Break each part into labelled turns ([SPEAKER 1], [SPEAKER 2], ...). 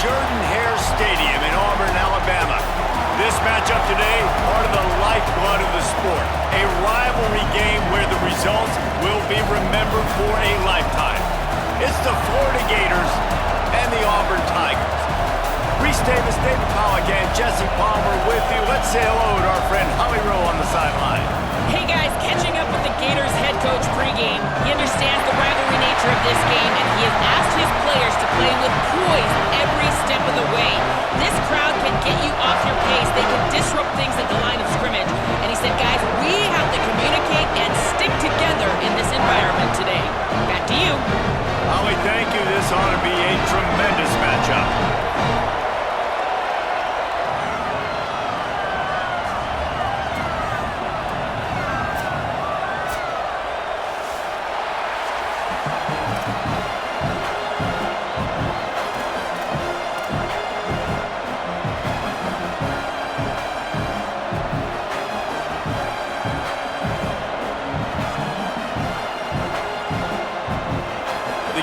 [SPEAKER 1] Jordan-Hare Stadium in Auburn, Alabama. This matchup today, part of the lifeblood of the sport. A rivalry game where the results will be remembered for a lifetime. It's the Florida Gators and the Auburn Tigers. Reese Davis, David Pollack, and Jesse Palmer with you. Let's say hello to our friend Holly Rowe on the sideline.
[SPEAKER 2] Hey guys, catching up with the Gators head coach pregame. He understands the rivalry nature of this game, and he has asked his players to play with poise every step of the way. This crowd can get you off your pace. They can disrupt things at the line of scrimmage. And he said, guys, we have to communicate and stick together in this environment today. Back to you.
[SPEAKER 1] Holly, thank you. This ought to be a tremendous matchup.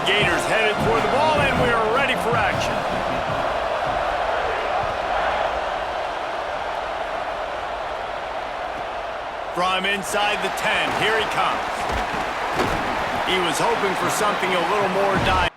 [SPEAKER 1] Gators headed toward the ball, and we're ready for action. From inside the 10, here he comes. He was hoping for something a little more dynamic.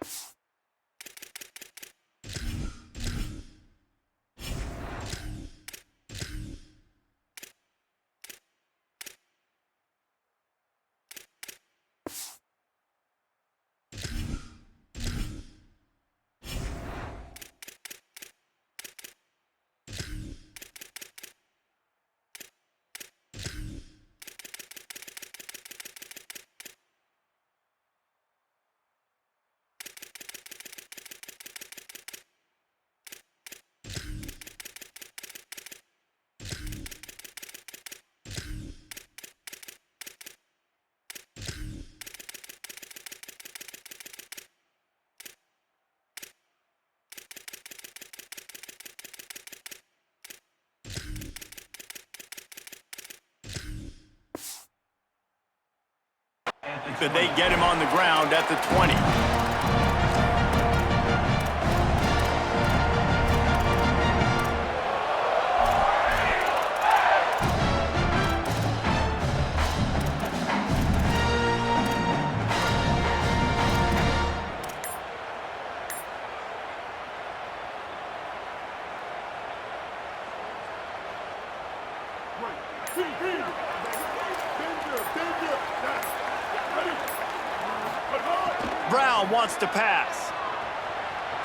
[SPEAKER 1] Could they get him on the ground at the 20? Brown wants to pass.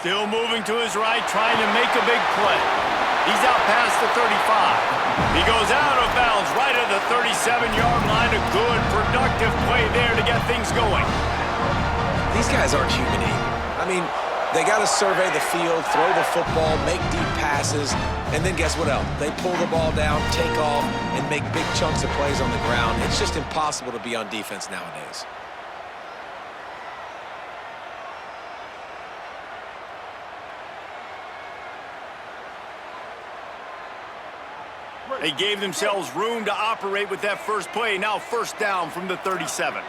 [SPEAKER 1] Still moving to his right, trying to make a big play. He's out past the 35. He goes out of bounds right at the 37-yard line. A good, productive play there to get things going.
[SPEAKER 3] These guys aren't human either. I mean, they got to survey the field, throw the football, make deep passes, and then guess what else? They pull the ball down, take off, and make big chunks of plays on the ground. It's just impossible to be on defense nowadays.
[SPEAKER 1] They gave themselves room to operate with that first play. Now first down from the 37.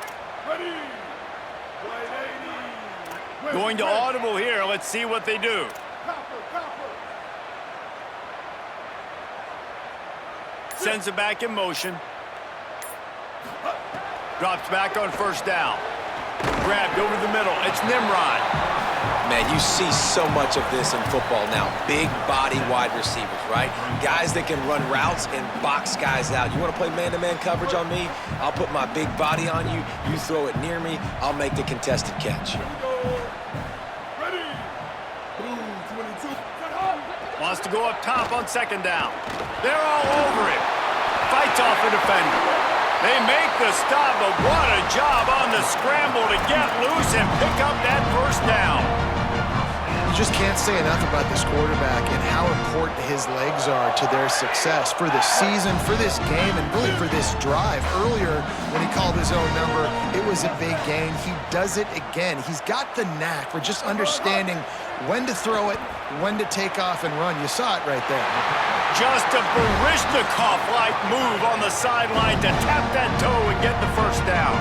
[SPEAKER 1] Going to audible here. Let's see what they do. Sends it back in motion. Drops back on first down. Grabbed over the middle. It's Nimrod.
[SPEAKER 3] Man, you see so much of this in football now. Big body wide receivers, right? Guys that can run routes and box guys out. You want to play man-to-man coverage on me? I'll put my big body on you. You throw it near me, I'll make the contested catch.
[SPEAKER 1] Wants to go up top on second down. They're all over him. Fights off a defender. They make the stop, but what a job on the scramble to get loose and pick up that first down.
[SPEAKER 4] You just can't say enough about this quarterback and how important his legs are to their success for the season, for this game, and really for this drive. Earlier, when he called his own number, it was a big gain. He does it again. He's got the knack for just understanding when to throw it, when to take off and run. You saw it right there.
[SPEAKER 1] Just a Baryshnikov-like move on the sideline to tap that toe and get the first down.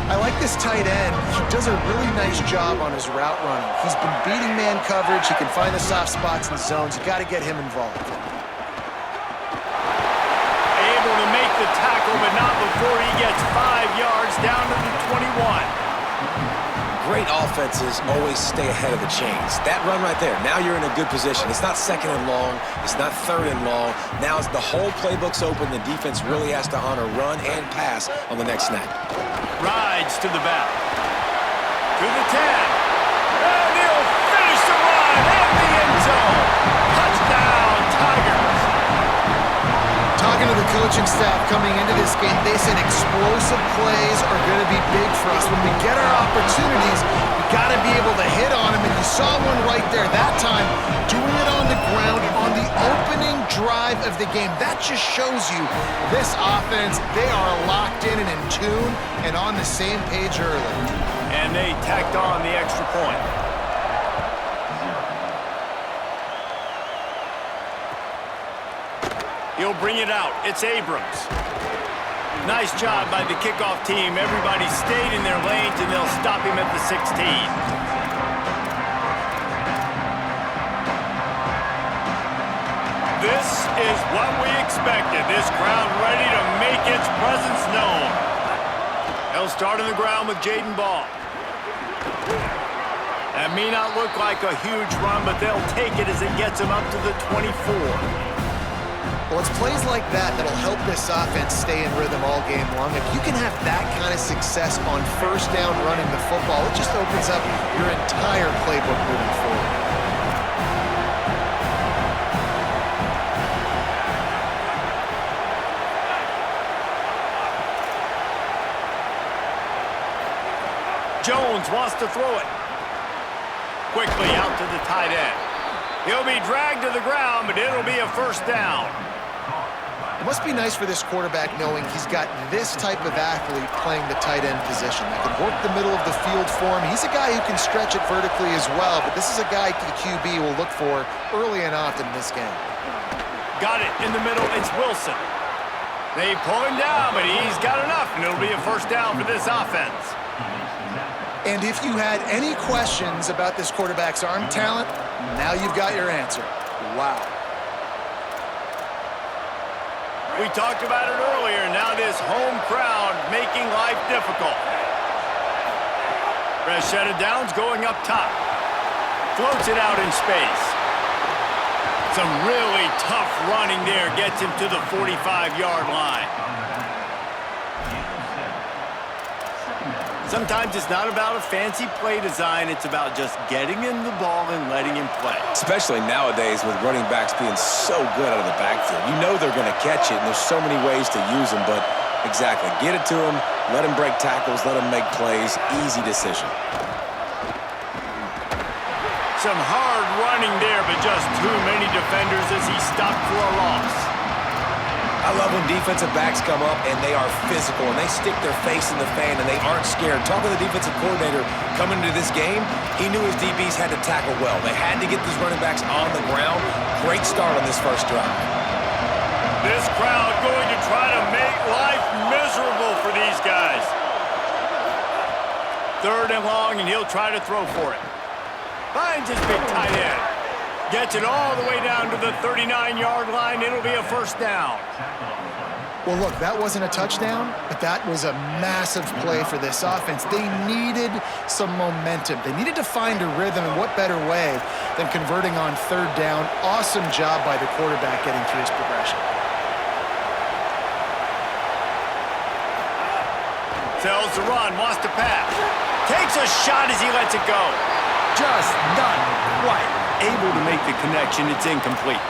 [SPEAKER 4] I like this tight end. He does a really nice job on his route running. He's been beating man coverage. He can find the soft spots and zones. You got to get him involved.
[SPEAKER 1] Able to make the tackle, but not before he gets 5 yards down to the 21.
[SPEAKER 3] Great offenses always stay ahead of the chains. That run right there, now you're in a good position. It's not second and long. It's not third and long. Now as the whole playbook's open, the defense really has to honor run and pass on the next snap.
[SPEAKER 1] Rides to the back. To the 10. And he'll finish the run in the end zone. Touchdown, Tigers.
[SPEAKER 4] Talking to the coaching staff coming into this game, they said explosive plays are going to be big for us. When we get our opportunities, we got to be able to hit on them, and you saw one right there that time, doing it on the ground on the opening drive of the game. That just shows you this offense, they are locked in and in tune and on the same page early.
[SPEAKER 1] And they tacked on the extra point. He'll bring it out. It's Abrams. Nice job by the kickoff team. Everybody stayed in their lanes, and they'll stop him at the 16. This is what we expected. This crowd ready to make its presence known. They'll start on the ground with Jaden Ball. That may not look like a huge run, but they'll take it as it gets them up to the 24.
[SPEAKER 4] Well, it's plays like that that'll help this offense stay in rhythm all game long. If you can have that kind of success on first down running the football, it just opens up your entire playbook moving forward.
[SPEAKER 1] Jones wants to throw it. Quickly out to the tight end. He'll be dragged to the ground, but it'll be a first down.
[SPEAKER 4] It must be nice for this quarterback knowing he's got this type of athlete playing the tight end position. That can work the middle of the field for him. He's a guy who can stretch it vertically as well, but this is a guy the QB will look for early and often in this game.
[SPEAKER 1] Got it in the middle. It's Wilson. They pull him down, but he's got enough, and it'll be a first down for this offense.
[SPEAKER 4] And if you had any questions about this quarterback's arm talent, now you've got your answer. Wow.
[SPEAKER 1] We talked about it earlier. Now this home crowd making life difficult. Fresh set of downs going up top. Floats it out in space. Some really tough running there. Gets him to the 45-yard line. Sometimes it's not about a fancy play design. It's about just getting him the ball and letting him play.
[SPEAKER 3] Especially nowadays with running backs being so good out of the backfield. You know they're going to catch it, and there's so many ways to use them, but exactly. Get it to them, let them break tackles, let them make plays. Easy decision.
[SPEAKER 1] Some hard running there, but just too many defenders as he stopped for a loss.
[SPEAKER 3] I love when defensive backs come up and they are physical and they stick their face in the fan and they aren't scared. Talking to the defensive coordinator coming into this game, he knew his DBs had to tackle well. They had to get these running backs on the ground. Great start on this first drive.
[SPEAKER 1] This crowd going to try to make life miserable for these guys. Third and long, and he'll try to throw for it. Finds his big tight end. Gets it all the way down to the 39-yard line. It'll be a first down.
[SPEAKER 4] Well, look, that wasn't a touchdown, but that was a massive play for this offense. They needed some momentum. They needed to find a rhythm, and what better way than converting on third down. Awesome job by the quarterback getting through his progression.
[SPEAKER 1] Tells the run, wants to pass. Takes a shot as he lets it go. Just not quite able to make the connection. It's incomplete.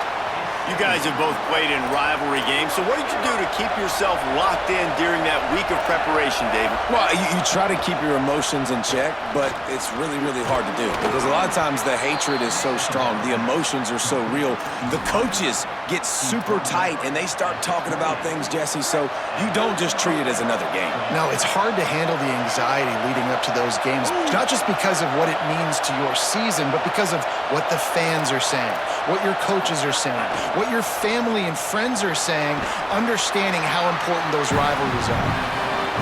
[SPEAKER 1] You guys have both played in rivalry games, so what did you do to keep yourself locked in during that week of preparation, David?
[SPEAKER 3] Well, you try to keep your emotions in check, but it's really, really hard to do because a lot of times the hatred is so strong. The emotions are so real. The coaches get super tight, and they start talking about things, Jesse, so you don't just treat it as another game.
[SPEAKER 4] No, it's hard to handle the anxiety leading up to those games, not just because of what it means to your season, but because of what the fans are saying, what your coaches are saying, what your family and friends are saying, understanding how important those rivalries are.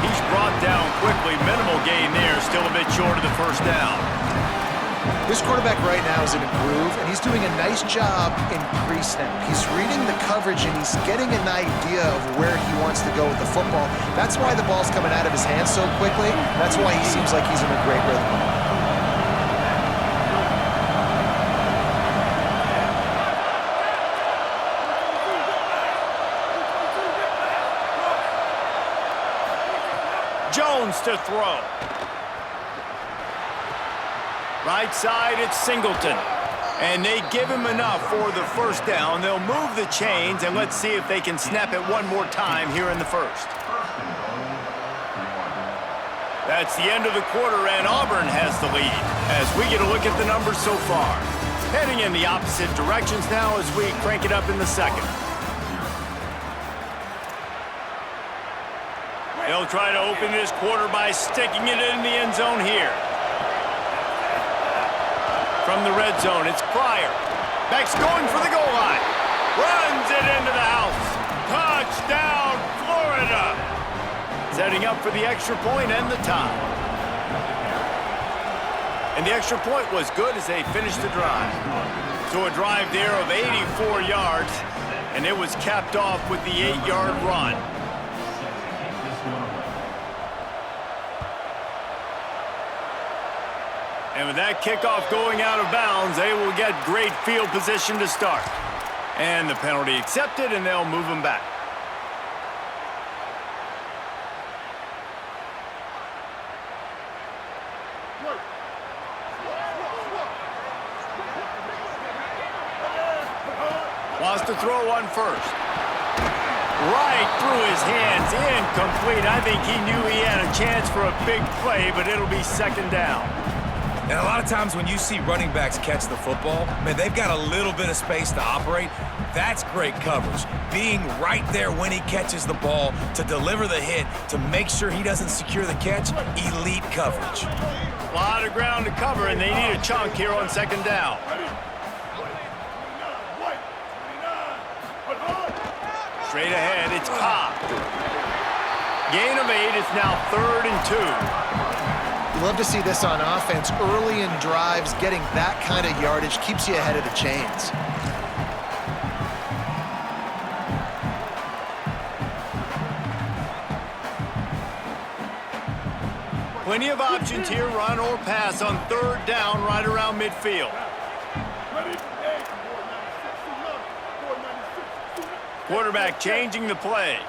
[SPEAKER 1] He's brought down quickly. Minimal gain there. Still a bit short of the first down.
[SPEAKER 4] This quarterback right now is in a groove, and he's doing a nice job in pre-snap. He's reading the coverage, and he's getting an idea of where he wants to go with the football. That's why the ball's coming out of his hands so quickly. That's why he seems like he's in a great rhythm.
[SPEAKER 1] Jones to throw. Right side, it's Singleton. And they give him enough for the first down. They'll move the chains, and let's see if they can snap it one more time here in the first. That's the end of the quarter, and Auburn has the lead as we get a look at the numbers so far. Heading in the opposite directions now as we crank it up in the second. They'll try to open this quarter by sticking it in the end zone here. From the red zone, it's Pryor. Beck's going for the goal line. Runs it into the house. Touchdown, Florida. Setting up for the extra point and the tie. And the extra point was good as they finished the drive. So a drive there of 84 yards, and it was capped off with the 8-yard run. And with that kickoff going out of bounds, they will get great field position to start. And the penalty accepted, and they'll move them back. Wants to throw one first. Right through his hands, incomplete. I think he knew he had a chance for a big play, but it'll be second down.
[SPEAKER 3] And a lot of times when you see running backs catch the football, man, they've got a little bit of space to operate. That's great coverage. Being right there when he catches the ball to deliver the hit, to make sure he doesn't secure the catch, elite coverage.
[SPEAKER 1] A lot of ground to cover, and they need a chunk here on second down. Straight ahead, it's Cobb. Gain of 8, it's now 3rd and 2.
[SPEAKER 4] Love to see this on offense. Early in drives, getting that kind of yardage keeps you ahead of the chains.
[SPEAKER 1] Plenty of options here, run or pass on 3rd down right around midfield. Quarterback changing the play.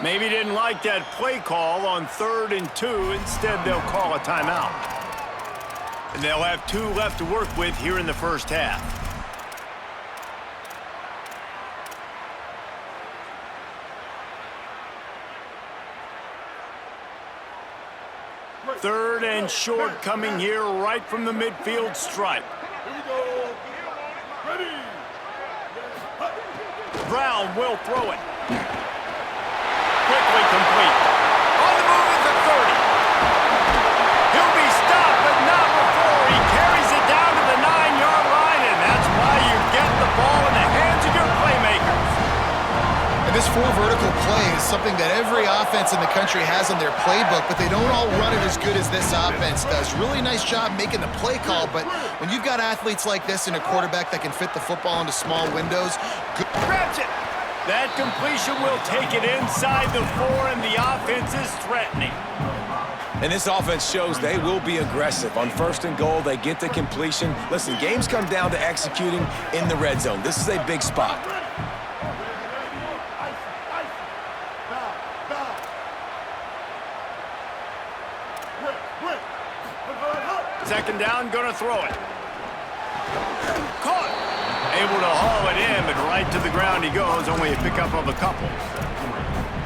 [SPEAKER 1] Maybe didn't like that play call on 3rd and 2. Instead, they'll call a timeout. And they'll have 2 left to work with here in the first half. Third and short coming here right from the midfield stripe. Brown will throw it. Quickly complete. On the move at the 30. He'll be stopped, but not before he carries it down to the 9-yard line, and that's why you get the ball in the hands of your playmakers.
[SPEAKER 4] And this 4 vertical play is something that every offense in the country has in their playbook, but they don't all run it as good as this offense does. Really nice job making the play call, but when you've got athletes like this and a quarterback that can fit the football into small windows, good.
[SPEAKER 1] Grabs it. That completion will take it inside the 4, and the offense is threatening.
[SPEAKER 3] And this offense shows they will be aggressive. On 1st and goal, they get the completion. Listen, games come down to executing in the red zone. This is a big spot.
[SPEAKER 1] Second down, gonna throw it. Caught. Able to haul it in, but right to the ground he goes, only a pickup of a couple.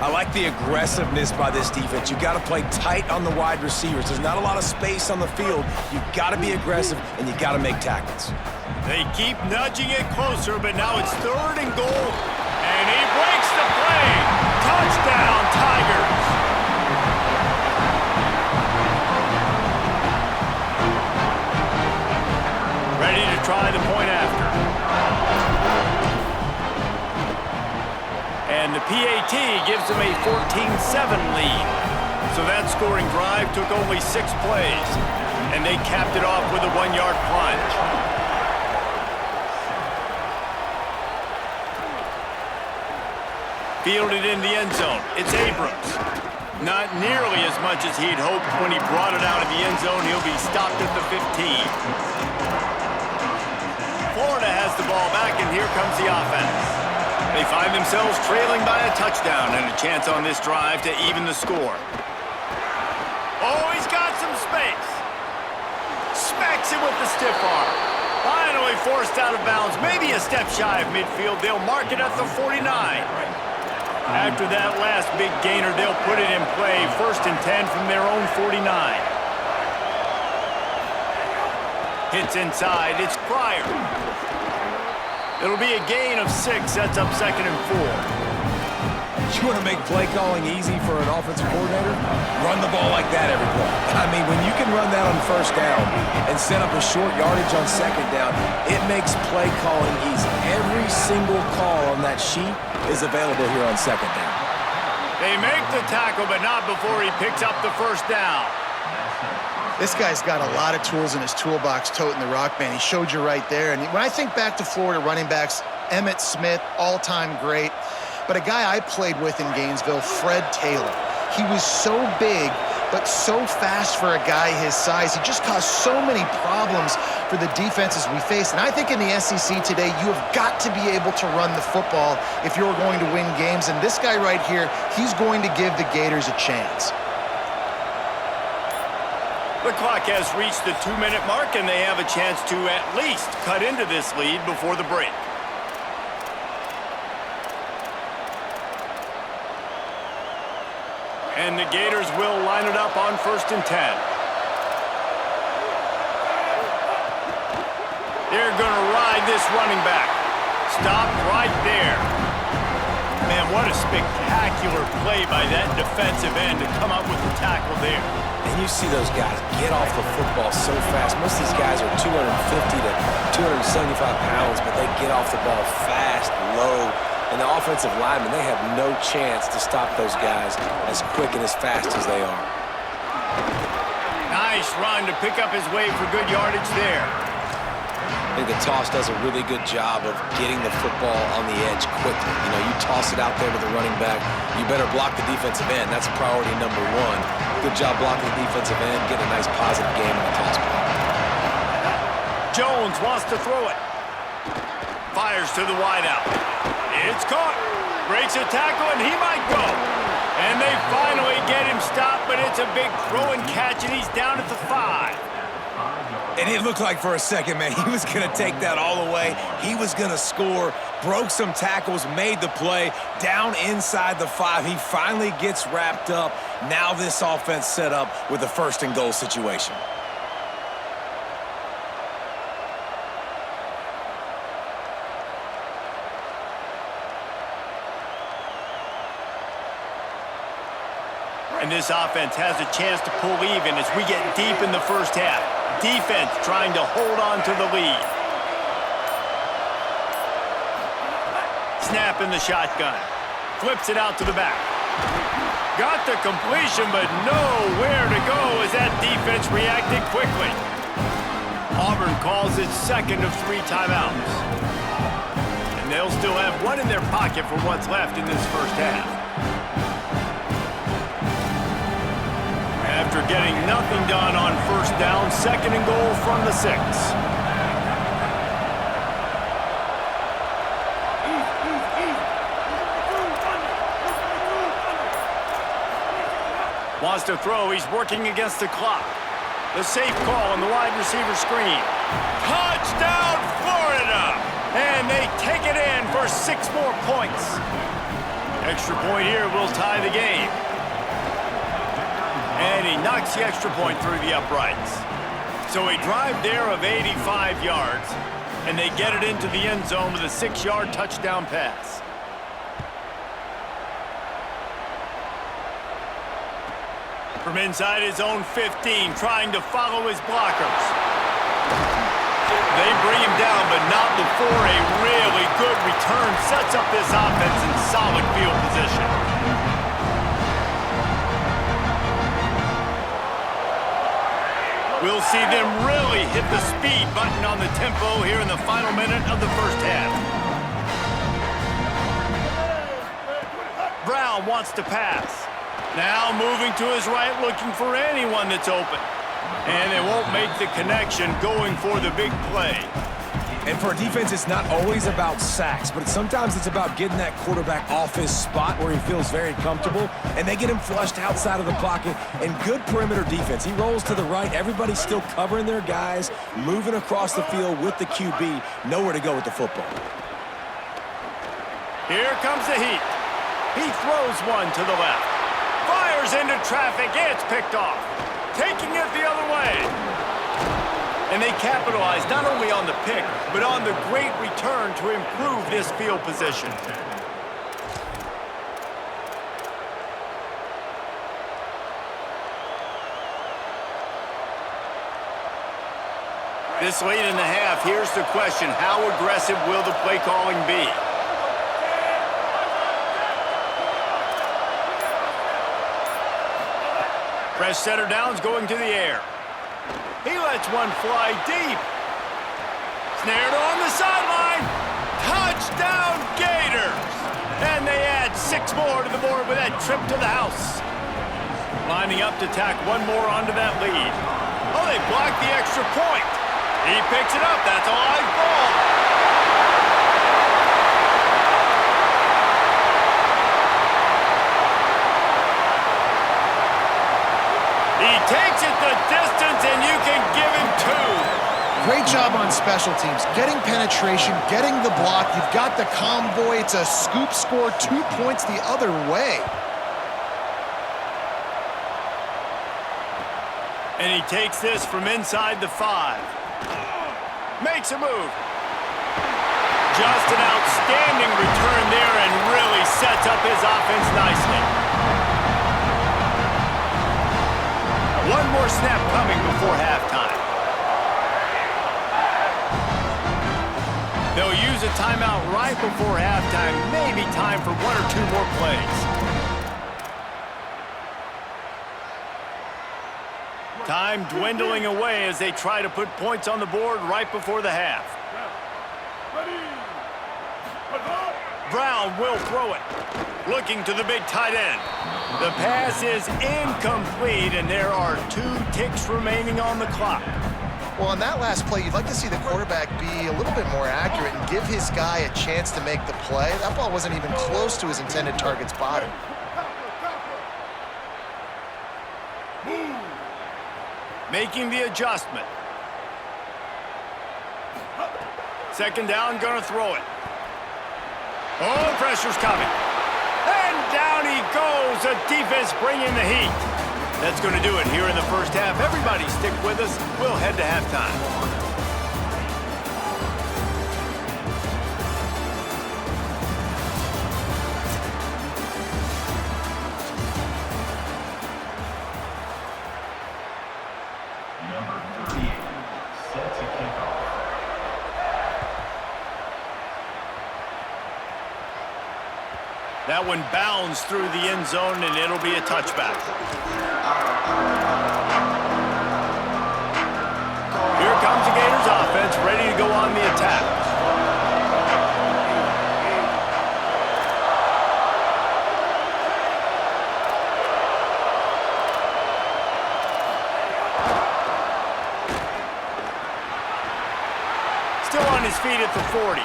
[SPEAKER 3] I like the aggressiveness by this defense. You got to play tight on the wide receivers. There's not a lot of space on the field. You got to be aggressive, and you got to make tackles.
[SPEAKER 1] They keep nudging it closer, but now it's 3rd and goal, and he breaks the play. Touchdown, Tigers. Ready to try PAT gives them a 14-7 lead. So that scoring drive took only 6 plays, and they capped it off with a 1-yard plunge. Fielded in the end zone. It's Abrams. Not nearly as much as he'd hoped when he brought it out of the end zone. He'll be stopped at the 15. Florida has the ball back, and here comes the offense. They find themselves trailing by a touchdown and a chance on this drive to even the score. Oh, he's got some space. Smacks him with the stiff arm. Finally forced out of bounds. Maybe a step shy of midfield. They'll mark it at the 49. After that last big gainer, they'll put it in play. 1st and 10 from their own 49. Hits inside. It's Pryor. It'll be a gain of 6. Sets up 2nd and 4.
[SPEAKER 3] You want to make play calling easy for an offensive coordinator? Run the ball like that every play. I mean, when you can run that on 1st down and set up a short yardage on 2nd down, it makes play calling easy. Every single call on that sheet is available here on 2nd down.
[SPEAKER 1] They make the tackle, but not before he picks up the 1st down.
[SPEAKER 4] This guy's got a lot of tools in his toolbox toting the rock, man. He showed you right there. And when I think back to Florida running backs, Emmitt Smith, all-time great. But a guy I played with in Gainesville, Fred Taylor. He was so big, but so fast for a guy his size. He just caused so many problems for the defenses we face. And I think in the SEC today, you have got to be able to run the football if you're going to win games. And this guy right here, he's going to give the Gators a chance.
[SPEAKER 1] The clock has reached the 2-minute mark, and they have a chance to at least cut into this lead before the break. And the Gators will line it up on 1st and 10. They're going to ride this running back. Stop right there. Man, what a spectacular play by that defensive end to come up with the tackle there.
[SPEAKER 3] And you see those guys get off the football so fast. Most of these guys are 250 to 275 pounds, but they get off the ball fast, low. And the offensive linemen, they have no chance to stop those guys as quick and as fast as they are.
[SPEAKER 1] Nice run to pick up his way for good yardage there.
[SPEAKER 3] I think the toss does a really good job of getting the football on the edge quickly. You know, you toss it out there to the running back, you better block the defensive end. That's priority number 1. Good job blocking the defensive end, getting a nice positive game in the toss play.
[SPEAKER 1] Jones wants to throw it. Fires to the wideout. It's caught. Breaks a tackle, and he might go. And they finally get him stopped, but it's a big throw and catch, and he's down at the 5.
[SPEAKER 3] And it looked like for a second, man, he was going to take that all the way. He was going to score, broke some tackles, made the play, down inside the 5. He finally gets wrapped up. Now this offense set up with a 1st and goal situation.
[SPEAKER 1] And this offense has a chance to pull even as we get deep in the 1st half. Defense trying to hold on to the lead. Snap in the shotgun. Flips it out to the back. Got the completion, but nowhere to go as that defense reacted quickly. Auburn calls its 2nd of 3 timeouts. And they'll still have 1 in their pocket for what's left in this 1st half. After getting nothing done on 1st down, 2nd and goal from the 6. Wants to throw. He's working against the clock. The safe call on the wide receiver screen. Touchdown, Florida! And they take it in for 6 more points. Extra point here will tie the game. And he knocks the extra point through the uprights. So a drive there of 85 yards, and they get it into the end zone with a 6-yard touchdown pass. From inside his own 15, trying to follow his blockers. They bring him down, but not before a really good return sets up this offense in solid field position. We'll see them really hit the speed button on the tempo here in the final minute of the first half. Brown wants to pass. Now moving to his right, looking for anyone that's open. And they won't make the connection, going for the big play.
[SPEAKER 3] And for a defense, it's not always about sacks, but sometimes it's about getting that quarterback off his spot where he feels very comfortable, and they get him flushed outside of the pocket. And good perimeter defense. He rolls to the right. Everybody's still covering their guys, moving across the field with the QB. Nowhere to go with the football.
[SPEAKER 1] Here comes the heat. He throws one to the left. Fires into traffic. It's picked off. Taking it the other way. And they capitalize not only on the pick, but on the great return to improve this field position. This late in the half, here's the question: how aggressive will the play calling be? Fresh center down's going to the air. He lets one fly deep. Snared on the sideline. Touchdown, Gators! And they add 6 more to the board with that trip to the house. Lining up to tack one more onto that lead. Oh, they blocked the extra point. He picks it up. That's a live ball. He takes it the distance, and you can give him 2.
[SPEAKER 4] Great job on special teams. Getting penetration, getting the block. You've got the convoy. It's a scoop score, 2 points the other way.
[SPEAKER 1] And he takes this from inside the 5. Makes a move. Just an outstanding return there and really sets up his offense nicely. One more snap coming before halftime. They'll use a timeout right before halftime. Maybe time for 1 or 2 more plays. Time dwindling away as they try to put points on the board right before the half. Brown will throw it. Looking to the big tight end. The pass is incomplete, and there are 2 ticks remaining on the clock.
[SPEAKER 4] Well, on that last play, you'd like to see the quarterback be a little bit more accurate and give his guy a chance to make the play. That ball wasn't even close to his intended target's body.
[SPEAKER 1] Making the adjustment. Second down, gonna throw it. Oh, pressure's coming. And down he goes. The defense bringing the heat. That's going to do it here in the first half. Everybody stick with us. We'll head to halftime. That one bounds through the end zone, and it'll be a touchback. Here comes the Gators offense, ready to go on the attack. Still on his feet at the 40.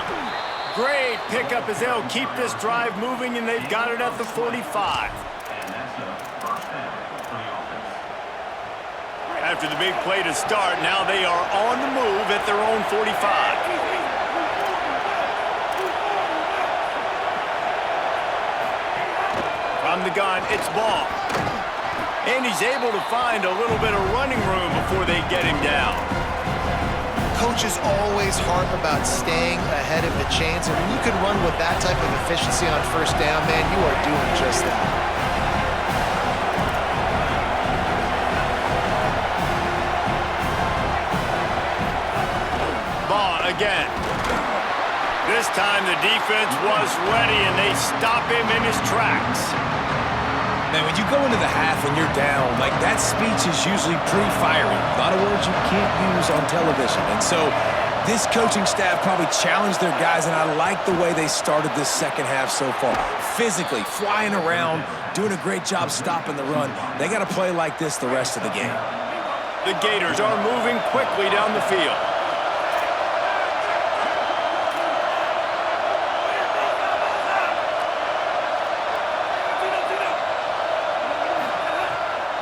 [SPEAKER 1] Great pickup as they'll keep this drive moving, and they've got it at the 45. After the big play to start, now they are on the move at their own 45. From the gun, it's Ball. And he's able to find a little bit of running room before they get him down.
[SPEAKER 4] Coaches always harp about staying ahead of the chains, and when you can run with that type of efficiency on first down, man, you are doing just that.
[SPEAKER 1] again. This time the defense was ready, and they stop him in his tracks.
[SPEAKER 3] Man, when you go into the half and you're down, like that speech is usually pretty fiery. A lot of words you can't use on television. And so this coaching staff probably challenged their guys, and I like the way they started this second half so far. Physically, flying around, doing a great job stopping the run. They got to play like this the rest of the game.
[SPEAKER 1] The Gators are moving quickly down the field.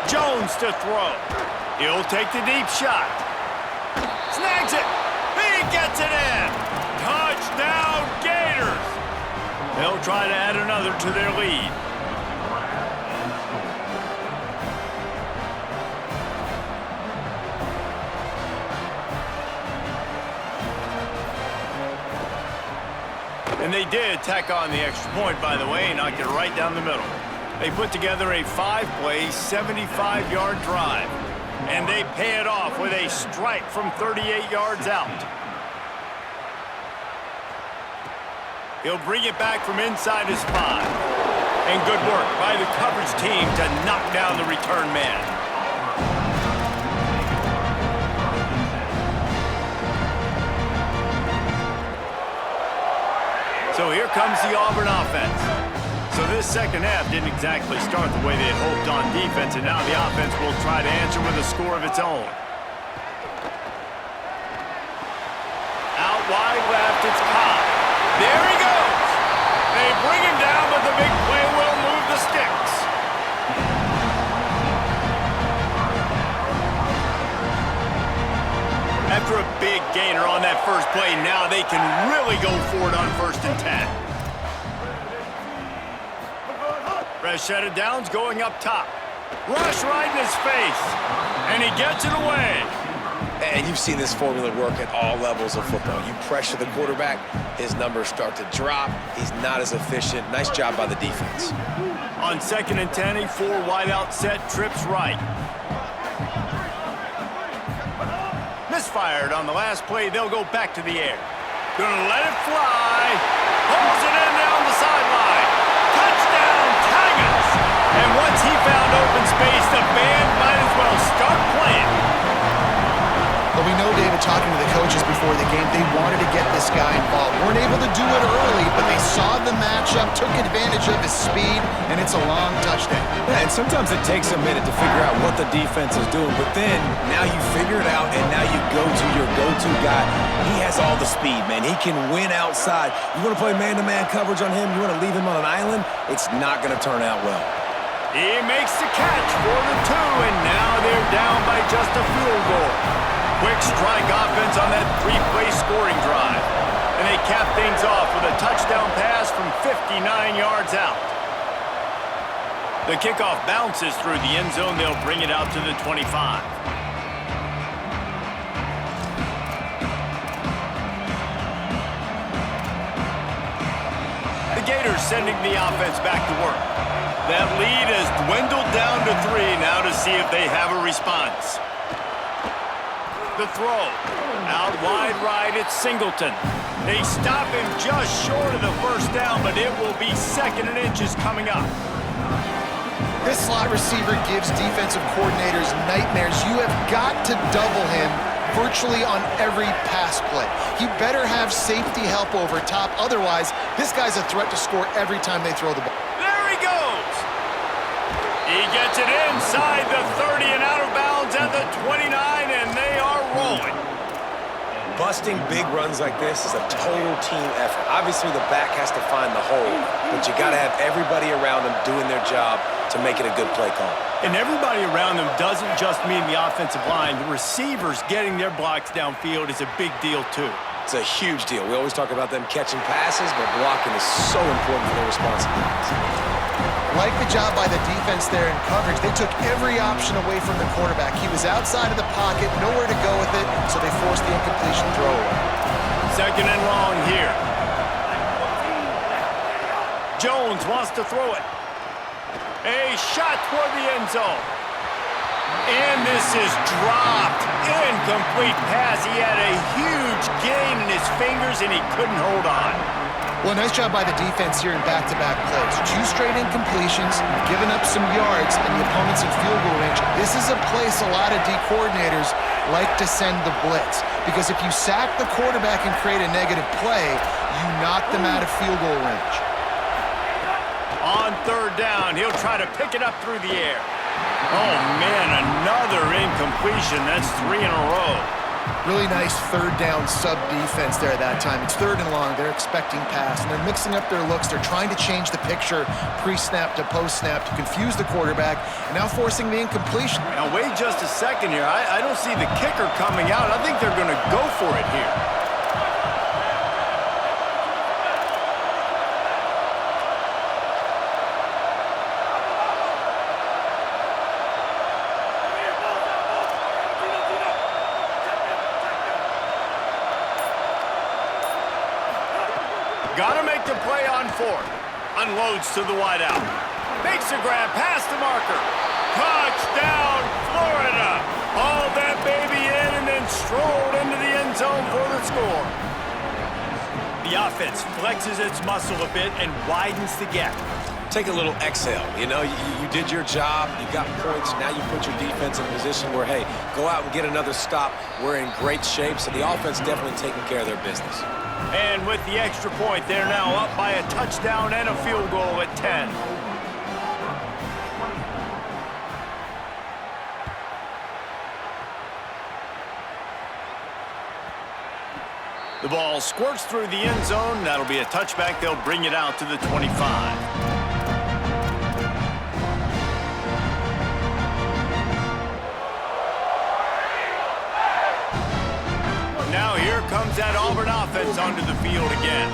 [SPEAKER 1] Jones to throw. He'll take the deep shot. Snags it. He gets it in. Touchdown, Gators. They'll try to add another to their lead. And they did tack on the extra point, by the way, and knocked it right down the middle. They put together a 5-play, 75-yard drive. And they pay it off with a strike from 38 yards out. He'll bring it back from inside his 5. And good work by the coverage team to knock down the return man. So here comes the Auburn offense. So this second half didn't exactly start the way they had hoped on defense, and now the offense will try to answer with a score of its own. Out wide left, it's Cobb. There he goes. They bring him down, but the big play will move the sticks. After a big gainer on that first play, now they can really go for it on 1st and 10. Fresh set of downs going up top. Rush right in his face. And he gets it away.
[SPEAKER 3] And you've seen this formula work at all levels of football. You pressure the quarterback, his numbers start to drop. He's not as efficient. Nice job by the defense.
[SPEAKER 1] On 2nd and 10, a 4-wideout set, trips right. Misfired on the last play. They'll go back to the air. Gonna let it fly. Pulls it in down the sideline. Touchdown, Tigers! And once he found open space, the band might as well start playing.
[SPEAKER 4] But we know, David, talking to the coaches before the game, they wanted to get this guy involved. Weren't able to do it early, but they saw the matchup, took advantage of his speed, and it's a long touchdown.
[SPEAKER 3] Yeah, and sometimes it takes a minute to figure out what the defense is doing, but then now you figure it out, and now you go to your go-to guy. He has all the speed, man. He can win outside. You want to play man-to-man coverage on him, you want to leave him on an island, it's not going to turn out well.
[SPEAKER 1] He makes the catch for the 2, and now they're down by just a field goal. Quick strike offense on that 3-play scoring drive. And they cap things off with a touchdown pass from 59 yards out. The kickoff bounces through the end zone. They'll bring it out to the 25. The Gators sending the offense back to work. That lead has dwindled down to 3 now to see if they have a response. The throw. Out wide right, it's Singleton. They stop him just short of the first down, but it will be 2nd and inches coming up.
[SPEAKER 4] This slot receiver gives defensive coordinators nightmares. You have got to double him virtually on every pass play. He better have safety help over top. Otherwise, this guy's a threat to score every time they throw the ball.
[SPEAKER 1] There he goes. He gets it inside the 30 and out of bounds at the 29, and they are rolling.
[SPEAKER 3] Busting big runs like this is a total team effort. Obviously, the back has to find the hole, but you got to have everybody around them doing their job to make it a good play call.
[SPEAKER 1] And everybody around them doesn't just mean the offensive line. The receivers getting their blocks downfield is a big deal, too.
[SPEAKER 3] It's a huge deal. We always talk about them catching passes, but blocking is so important for their responsibilities.
[SPEAKER 4] Like the job by the defense there in coverage. They took every option away from the quarterback. He was outside of the pocket, nowhere to go with it, so they forced the incompletion throw away.
[SPEAKER 1] 2nd and long here. Jones wants to throw it. A shot toward the end zone. And This is dropped. Incomplete pass. He had a huge gain in his fingers, and he couldn't hold on.
[SPEAKER 4] Well, nice job by the defense here in back-to-back plays. 2 straight incompletions, giving up some yards, and the opponent's in field goal range. This is a place a lot of D coordinators like to send the blitz, because if you sack the quarterback and create a negative play, you knock them out of field goal range.
[SPEAKER 1] On third down, he'll try to pick it up through the air. Oh, man, another incompletion. That's 3 in a row.
[SPEAKER 4] Really nice third down sub-defense there that time. It's third and long. They're expecting pass, and they're mixing up their looks. They're trying to change the picture pre-snap to post-snap to confuse the quarterback, and now forcing the incompletion.
[SPEAKER 1] Now, wait just a second here. I don't see the kicker coming out. I think they're going to go for it here. Got to make the play on 4th. Unloads to the wideout. Makes a grab past the marker. Touchdown, Florida. Hauled that baby in and then strolled into the end zone for the score. The offense flexes its muscle a bit and widens the gap.
[SPEAKER 3] Take a little exhale. You know, you did your job. You got points. Now you put your defense in a position where, hey, go out and get another stop. We're in great shape, so the offense definitely taking care of their business.
[SPEAKER 1] And with the extra point, they're now up by a touchdown and a field goal at 10. The ball squirts through the end zone. That'll be a touchback. They'll bring it out to the 25. Now here comes that Auburn offense onto the field again.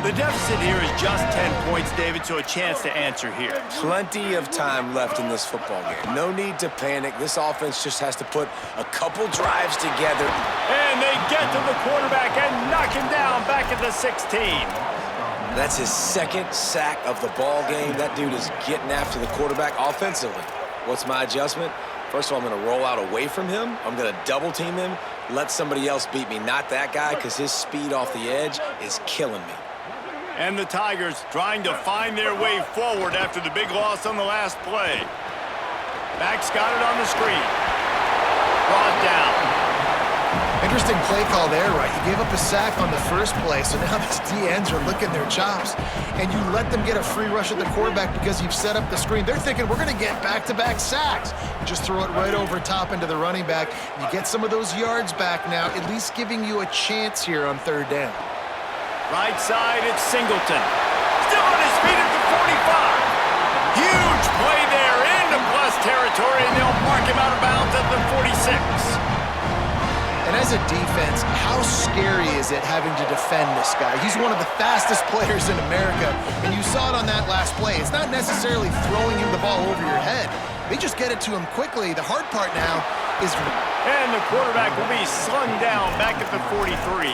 [SPEAKER 1] The deficit here is just 10 points, David, so a chance to answer here.
[SPEAKER 3] Plenty of time left in this football game. No need to panic. This offense just has to put a couple drives together.
[SPEAKER 1] And they get to the quarterback and knock him down back at the 16.
[SPEAKER 3] That's his 2nd sack of the ball game. That dude is getting after the quarterback offensively. What's my adjustment? First of all, I'm going to roll out away from him. I'm going to double team him. Let somebody else beat me, not that guy, because his speed off the edge is killing me.
[SPEAKER 1] And the Tigers trying to find their way forward after the big loss on the last play. Backs got it on the screen. Brought down.
[SPEAKER 4] Interesting play call there, right? You gave up a sack on the first play, so now these D-ends are licking their chops, and you let them get a free rush at the quarterback because you've set up the screen. They're thinking, we're going to get back-to-back sacks. You just throw it right over top into the running back. You get some of those yards back now, at least giving you a chance here on third down.
[SPEAKER 1] Right side, it's Singleton. Still on his feet at the 45. Huge play there into plus territory, and they'll mark him out of bounds at the 46.
[SPEAKER 4] And as a defense, how scary is it having to defend this guy? He's one of the fastest players in America, and you saw it on that last play. It's not necessarily throwing him the ball over your head. They just get it to him quickly. The hard part now is...
[SPEAKER 1] And the quarterback will be slung down back at the 43.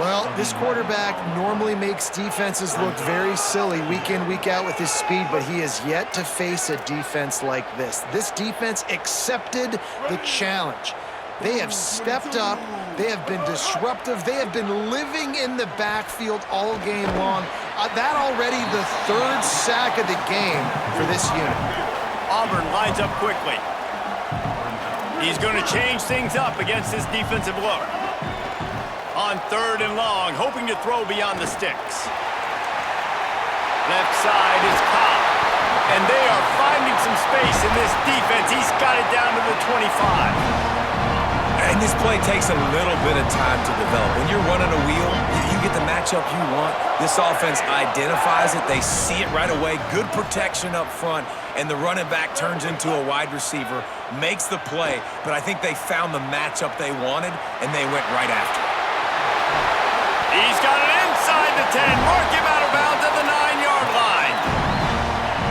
[SPEAKER 4] Well, this quarterback normally makes defenses look very silly week in, week out with his speed, but he has yet to face a defense like this. This defense accepted the challenge. They have stepped up. They have been disruptive. They have been living in the backfield all game long. That already the 3rd sack of the game for this unit.
[SPEAKER 1] Auburn lines up quickly. He's going to change things up against this defensive look. On 3rd and long, hoping to throw beyond the sticks. Left side is Cobb. And they are finding some space in this defense. He's got it down to the 25.
[SPEAKER 3] And this play takes a little bit of time to develop. When you're running a wheel, you get the matchup you want. This offense identifies it. They see it right away. Good protection up front. And the running back turns into a wide receiver, makes the play. But I think they found the matchup they wanted, and they went right after it.
[SPEAKER 1] He's got it inside the 10. Mark him out of bounds at the 9-yard line.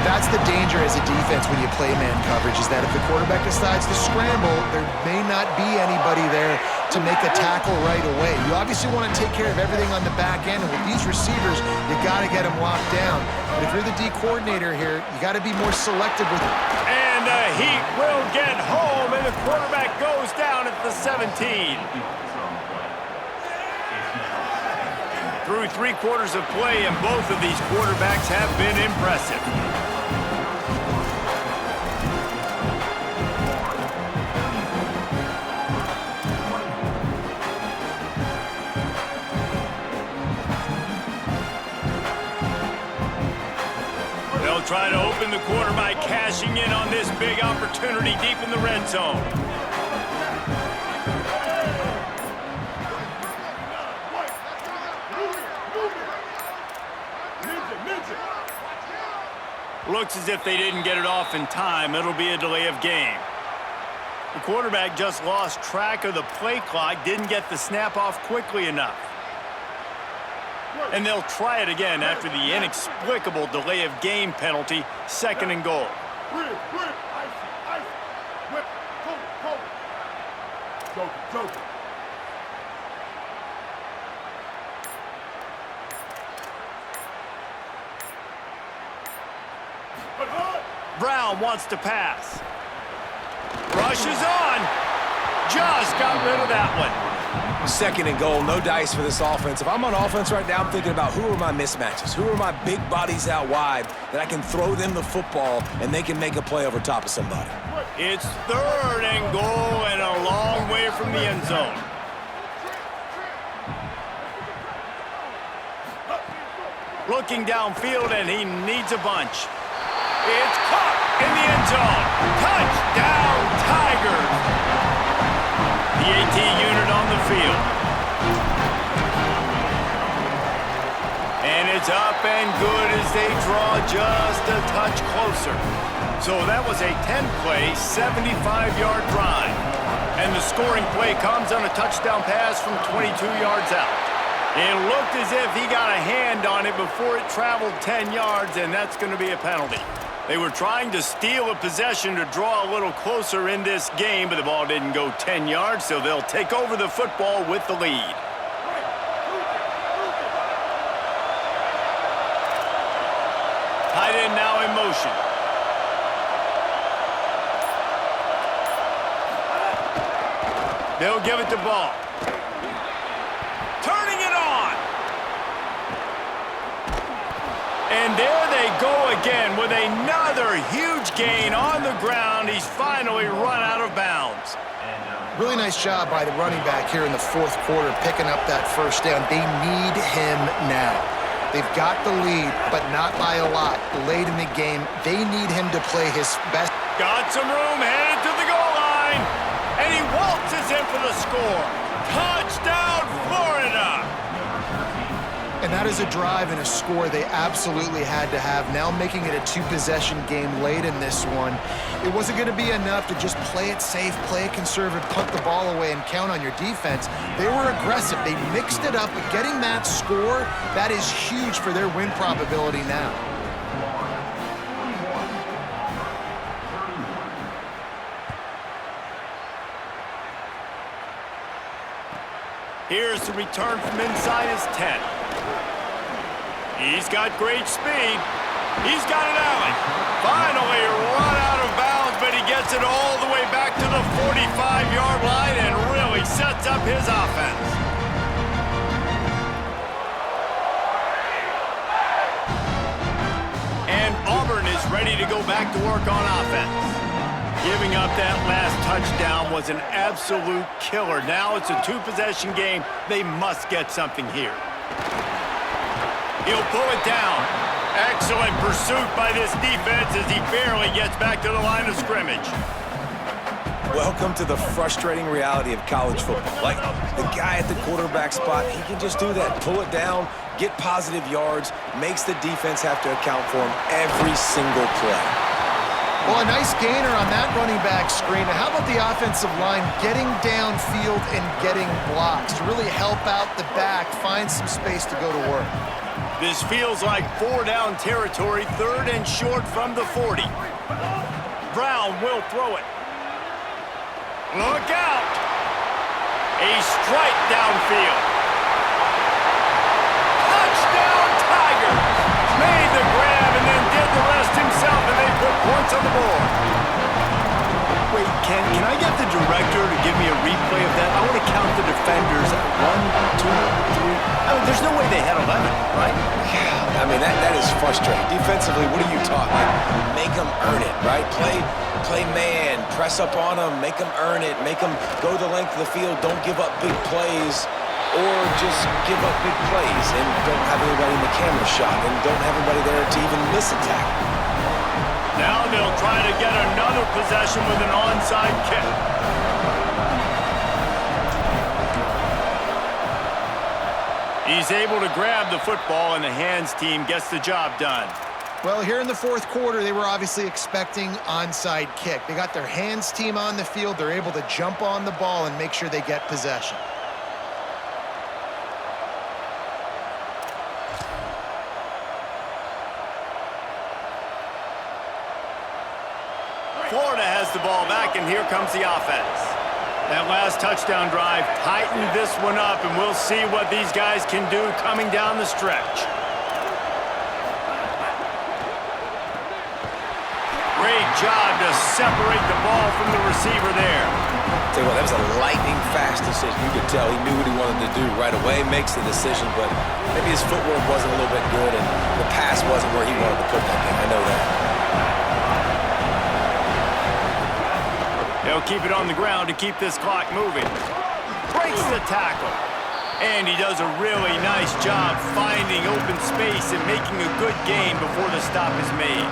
[SPEAKER 4] That's the danger as a defense when you play man coverage, is that if the quarterback decides to scramble, there may not be anybody there to make a tackle right away. You obviously want to take care of everything on the back end, and with these receivers, you got to get them locked down. But if you're the D coordinator here, you got to be more selective with it.
[SPEAKER 1] And the Heat will get home, and the the 17. Through 3 quarters of play, and both of these quarterbacks have been impressive. They'll try to open the quarter by cashing in on this big opportunity deep in the red zone. Looks as if they didn't get it off in time. It'll be a delay of game. The quarterback just lost track of the play clock, didn't get the snap off quickly enough. And they'll try it again after the inexplicable delay of game penalty, 2nd and goal. Brown wants to pass. Rushes on. Just got rid of that one.
[SPEAKER 3] 2nd and goal, no dice for this offense. If I'm on offense right now, I'm thinking about who are my mismatches? Who are my big bodies out wide that I can throw them the football and they can make a play over top of somebody?
[SPEAKER 1] It's 3rd and goal and a long way from the end zone. Looking downfield, and he needs a bunch. It's caught in the end zone. Touchdown, Tigers. The AT unit on the field. And it's up and good as they draw just a touch closer. So that was a 10-play, 75-yard drive. And the scoring play comes on a touchdown pass from 22 yards out. It looked as if he got a hand on it before it traveled 10 yards, and that's going to be a penalty. They were trying to steal a possession to draw a little closer in this game, but the ball didn't go 10 yards, so they'll take over the football with the lead. Tight end now in motion. They'll give it to Ball. Turning it on. And there they go again with another huge gain on the ground. He's finally run out of bounds.
[SPEAKER 4] Really nice job by the running back here in the 4th quarter, picking up that 1st down. They need him now. They've got the lead, but not by a lot. Late in the game, they need him to play his best.
[SPEAKER 1] Got some room, headed to the goal line. And he waltzes in for the score. Touchdown, Florida!
[SPEAKER 4] And that is a drive and a score they absolutely had to have. Now making it a 2-possession game late in this one. It wasn't going to be enough to just play it safe, play it conservative, punt the ball away, and count on your defense. They were aggressive. They mixed it up, but getting that score, that is huge for their win probability now.
[SPEAKER 1] Here's the return from inside his 10. He's got great speed. He's got an alley. Finally run out of bounds, but he gets it all the way back to the 45-yard line and really sets up his offense. And Auburn is ready to go back to work on offense. Giving up that last touchdown was an absolute killer. Now it's a 2-possession game. They must get something here. He'll pull it down. Excellent pursuit by this defense as he barely gets back to the line of scrimmage.
[SPEAKER 3] Welcome to the frustrating reality of college football. Like, the guy at the quarterback spot, he can just do that. Pull it down, get positive yards, makes the defense have to account for him every single play.
[SPEAKER 4] Well, a nice gainer on that running back screen. Now, how about the offensive line getting downfield and getting blocks to really help out the back, find some space to go to work?
[SPEAKER 1] This feels like 4-down territory, 3rd and short from the 40. Brown will throw it. Look out! A strike downfield. Touchdown, Tigers! Made the grab and then did the rest himself, and they put points on the board. Great Ken, can I get the director to give me a replay of that? I want to count the defenders. 1, 2, 3. I mean, there's no way they had 11, right?
[SPEAKER 3] Yeah, I mean, that is frustrating. Defensively, what are you taught? Like, make them earn it, right? Play man, press up on them, make them earn it, make them go the length of the field, don't give up big plays, or just give up big plays and don't have anybody in the camera shot and don't have anybody there to even miss a tackle.
[SPEAKER 1] Now they'll try to get another possession with an onside kick. He's able to grab the football, and the hands team gets the job done.
[SPEAKER 4] Well, here in the fourth quarter, they were obviously expecting onside kick. They got their hands team on the field. They're able to jump on the ball and make sure they get possession.
[SPEAKER 1] Florida has the ball back, and here comes the offense. That last touchdown drive tightened this one up, and we'll see what these guys can do coming down the stretch. Great job to separate the ball from the receiver there.
[SPEAKER 3] Tell you what, that was a lightning-fast decision. You could tell he knew what he wanted to do right away, makes the decision, but maybe his footwork wasn't a little bit good, and the pass wasn't where he wanted to put that thing. I know that.
[SPEAKER 1] They'll keep it on the ground to keep this clock moving. Breaks the tackle. And he does a really nice job finding open space and making a good gain before the stop is made.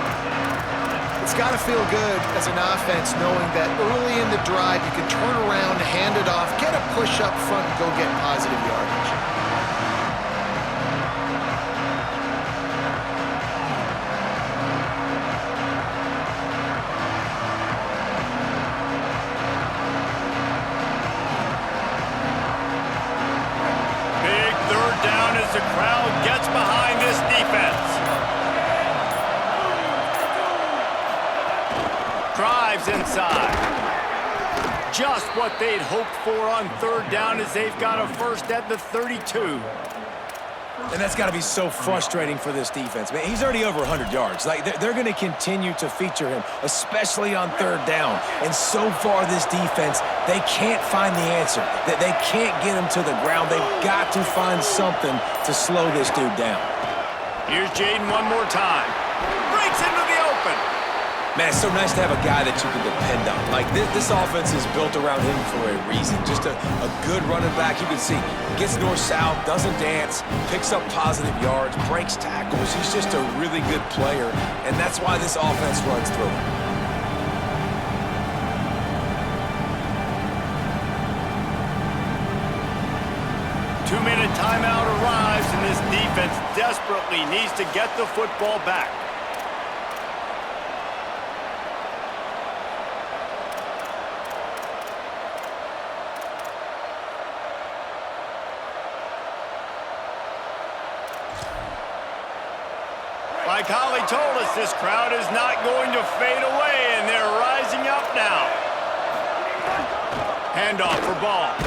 [SPEAKER 4] It's got to feel good as an offense knowing that early in the drive you can turn around, hand it off, get a push up front, and go get positive yardage.
[SPEAKER 1] The crowd gets behind this defense. Drives inside. Just what they'd hoped for on third down as they've got a first at the 32.
[SPEAKER 3] And that's got to be so frustrating for this defense. Man, he's already over 100 yards. Like, they're going to continue to feature him, especially on third down. And so far, this defense, they can't find the answer. They can't get him to the ground. They've got to find something to slow this dude down.
[SPEAKER 1] Here's Jaden one more time. Breaks into the open.
[SPEAKER 3] Man, it's so nice to have a guy that you can depend on. Like, this offense is built around him for a reason. Just a good running back. You can see, gets north-south, doesn't dance, picks up positive yards, breaks tackles. He's just a really good player, and that's why this offense runs through him.
[SPEAKER 1] Two-minute timeout arrives, and this defense desperately needs to get the football back. Like Holly told us, this crowd is not going to fade away, and they're rising up now. Handoff for ball.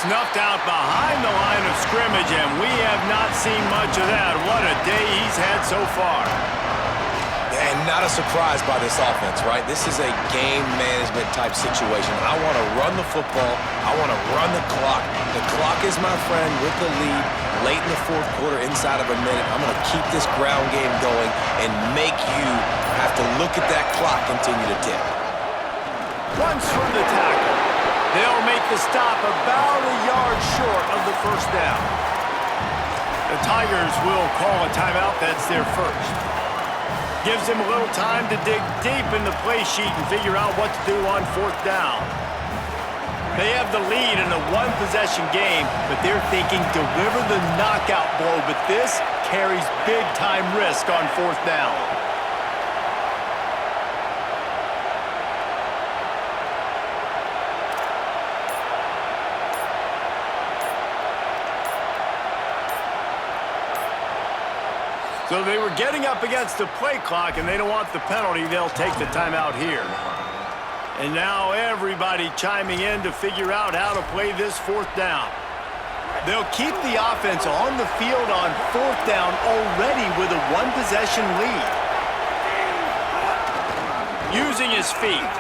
[SPEAKER 1] Snuffed out behind the line of scrimmage, and we have not seen much of that. What a day he's had so far.
[SPEAKER 3] And not a surprise by this offense, right? This is a game management type situation. I want to run the football. I want to run the clock. The clock is my friend with the lead. Late in the fourth quarter, inside of a minute, I'm going to keep this ground game going and make you have to look at that clock continue to tick.
[SPEAKER 1] Runs from the tackle. They'll make the stop about a yard short of the first down. The Tigers will call a timeout. That's their first. Gives them a little time to dig deep in the play sheet and figure out what to do on fourth down. They have the lead in a one-possession game, but they're thinking deliver the knockout blow, but this carries big-time risk on fourth down. So they were getting up against the play clock, and they don't want the penalty. They'll take the timeout here. And now everybody chiming in to figure out how to play this fourth down. They'll keep the offense on the field on fourth down already with a one-possession lead. Using his feet.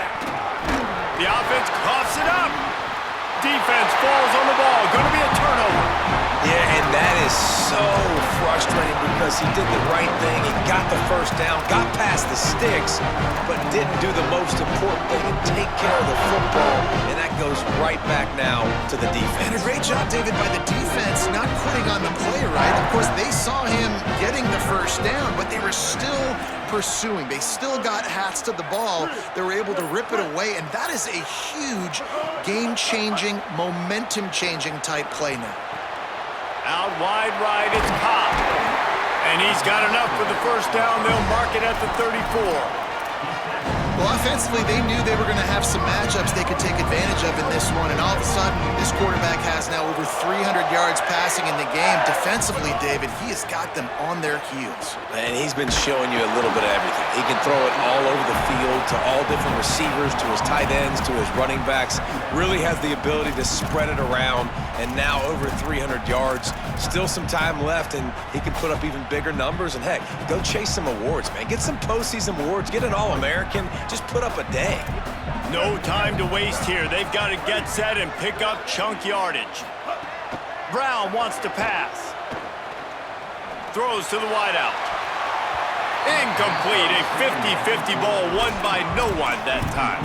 [SPEAKER 1] The offense coughs it up. Defense falls on the ball. Going to be a turnover.
[SPEAKER 3] Yeah, and that is so frustrating because he did the right thing. He got the first down, got past the sticks, but didn't do the most important thing and take care of the football, and that goes right back now to the defense.
[SPEAKER 4] And a great job, David, by the defense not quitting on the play, right? Of course, they saw him getting the first down, but they were still pursuing. They still got hats to the ball. They were able to rip it away, and that is a huge game-changing, momentum-changing type play now.
[SPEAKER 1] Out wide right, it's Cobb. And he's got enough for the first down. They'll mark it at the 34.
[SPEAKER 4] Well, offensively, they knew they were going to have some matchups they could take advantage of in this one, and all of a sudden, this quarterback has now over 300 yards passing in the game. Defensively, David, he has got them on their heels.
[SPEAKER 3] And he's been showing you a little bit of everything. He can throw it all over the field to all different receivers, to his tight ends, to his running backs. Really has the ability to spread it around, and now over 300 yards. Still some time left, and he can put up even bigger numbers. And, heck, go chase some awards, man. Get some postseason awards. Get an All-American. Just put up a day.
[SPEAKER 1] No time to waste here. They've got to get set and pick up chunk yardage. Brown wants to pass. Throws to the wideout. Incomplete. A 50-50 ball won by no one that time.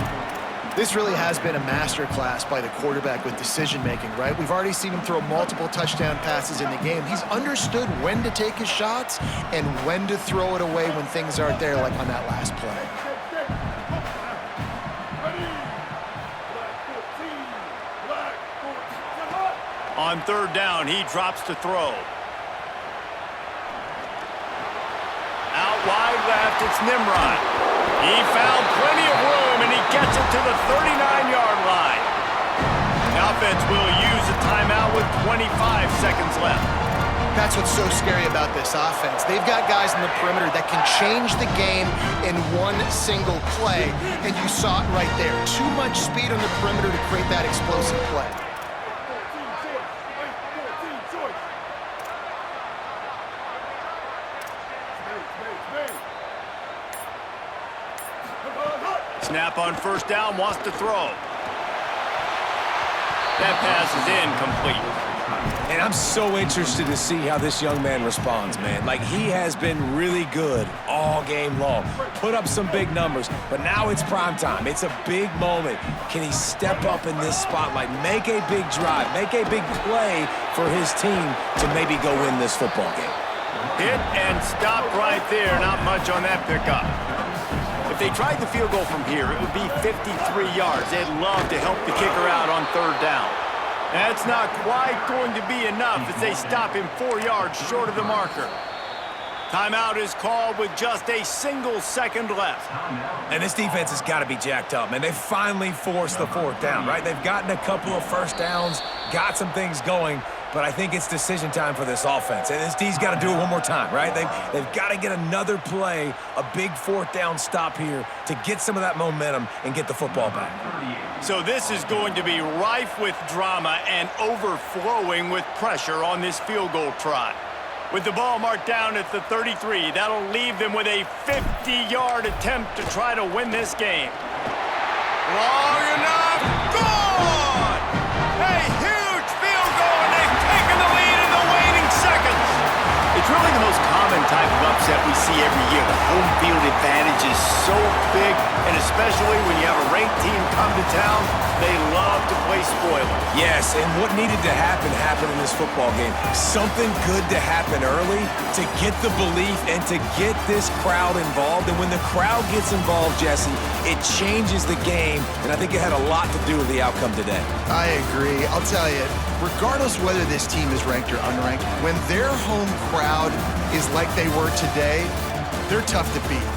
[SPEAKER 4] This really has been a masterclass by the quarterback with decision-making, right? We've already seen him throw multiple touchdown passes in the game. He's understood when to take his shots and when to throw it away when things aren't there, like on that last play.
[SPEAKER 1] On third down, he drops to throw. Out wide left, it's Nimrod. He found plenty of room, and he gets it to the 39-yard line. The offense will use a timeout with 25 seconds left.
[SPEAKER 4] That's what's so scary about this offense. They've got guys in the perimeter that can change the game in one single play, and you saw it right there. Too much speed on the perimeter to create that explosive play.
[SPEAKER 1] Snap on first down, wants to throw. That pass is incomplete.
[SPEAKER 3] And I'm so interested to see how this young man responds, man. Like, he has been really good all game long. Put up some big numbers, but now it's prime time. It's a big moment. Can he step up in this spotlight, make a big drive, make a big play for his team to maybe go win this football game?
[SPEAKER 1] Hit and stop right there. Not much on that pickup. If they tried the field goal from here, it would be 53 yards. They'd love to help the kicker out on third down. That's not quite going to be enough as they stop him 4 yards short of the marker. Timeout is called with just a single second left.
[SPEAKER 3] And this defense has got to be jacked up, man. They finally forced the fourth down, right? They've gotten a couple of first downs, got some things going, but I think it's decision time for this offense. And this D's got to do it one more time, right? They've got to get another play, a big fourth down stop here to get some of that momentum and get the football back.
[SPEAKER 1] So this is going to be rife with drama and overflowing with pressure on this field goal try. With the ball marked down at the 33, that'll leave them with a 50-yard attempt to try to win this game. Long enough, gone! A huge field goal, and they've taken the lead in the waning seconds. It's really the most common type of upset we see every year. The home field advantage is so big, and especially when you have a ranked team come to town, they love to play spoiler.
[SPEAKER 3] Yes, and what needed to happen happened in this football game. Something good to happen early to get the belief and to get this crowd involved. And when the crowd gets involved, Jesse, it changes the game, and I think it had a lot to do with the outcome today.
[SPEAKER 4] I agree. I'll tell you, regardless whether this team is ranked or unranked, when their home crowd is like they were today, they're tough to beat,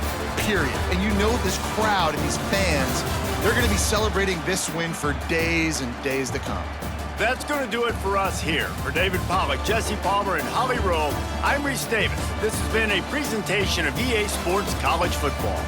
[SPEAKER 4] period. And you know this crowd and these fans, they're going to be celebrating this win for days and days to come.
[SPEAKER 1] That's going to do it for us here. For David Pollack, Jesse Palmer, and Holly Rowe, I'm Reese Davis. This has been a presentation of EA Sports College Football.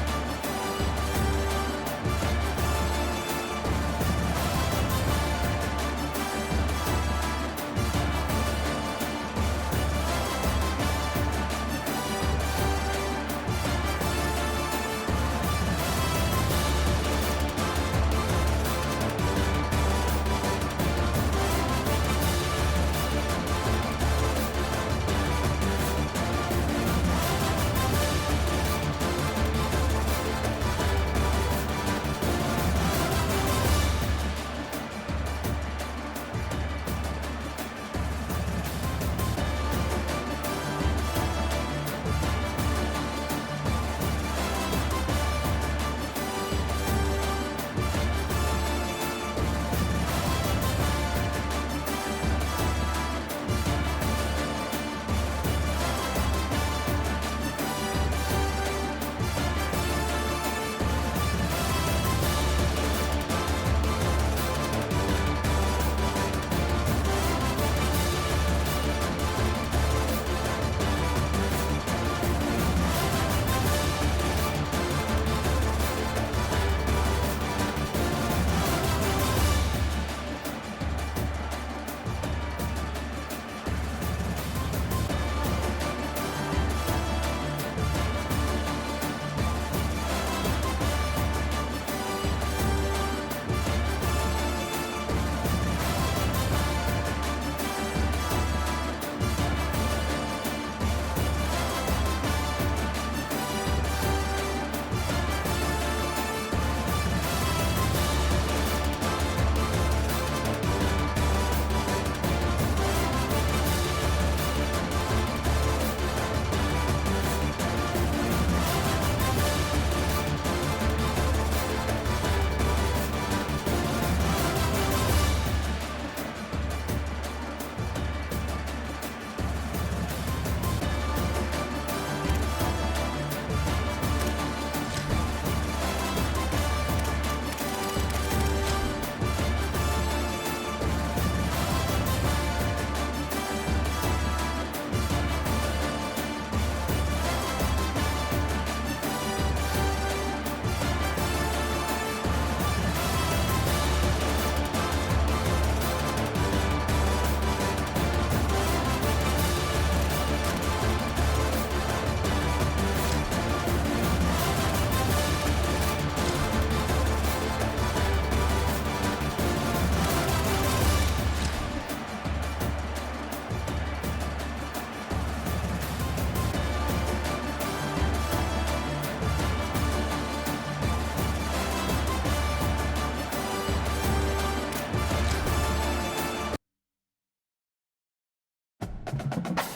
[SPEAKER 3] it.